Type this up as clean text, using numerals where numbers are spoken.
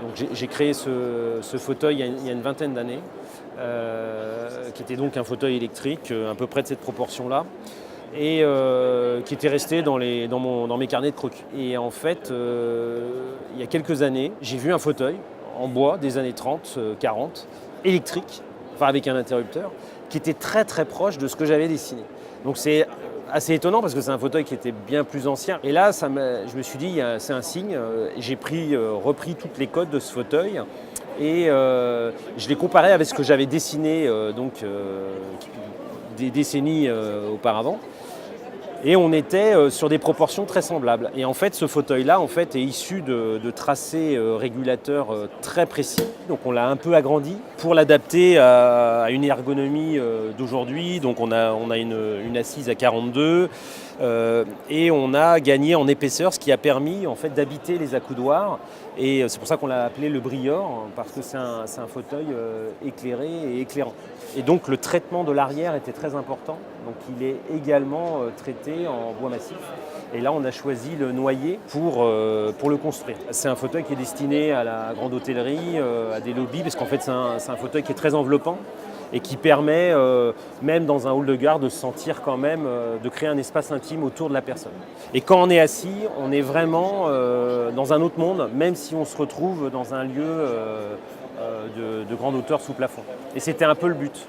Donc j'ai créé ce fauteuil il y a une vingtaine d'années, qui était donc un fauteuil électrique, à peu près de cette proportion-là, et qui était resté dans mes carnets de croquis. Et en fait, il y a quelques années, j'ai vu un fauteuil en bois des années 30, 40, électrique, enfin avec un interrupteur, qui était très très proche de ce que j'avais dessiné. Donc c'est assez étonnant parce que c'est un fauteuil qui était bien plus ancien. Et là, je me suis dit, c'est un signe. J'ai repris toutes les codes de ce fauteuil et je l'ai comparé avec ce que j'avais dessiné des décennies auparavant. Et on était sur des proportions très semblables. Et en fait, ce fauteuil-là est issu de tracés régulateurs très précis. Donc on l'a un peu agrandi pour l'adapter à une ergonomie d'aujourd'hui. Donc on a une assise à 42 et on a gagné en épaisseur, ce qui a permis en fait d'habiter les accoudoirs. Et c'est pour ça qu'on l'a appelé le Brior, parce que c'est un fauteuil éclairé et éclairant. Et donc le traitement de l'arrière était très important. Donc il est également traité en bois massif. Et là, on a choisi le noyer pour le construire. C'est un fauteuil qui est destiné à la grande hôtellerie, à des lobbies, parce qu'en fait, c'est un fauteuil qui est très enveloppant et qui permet, même dans un hall de gare, de se sentir quand même, de créer un espace intime autour de la personne. Et quand on est assis, on est vraiment dans un autre monde, même si on se retrouve dans un lieu de grande hauteur sous plafond. Et c'était un peu le but.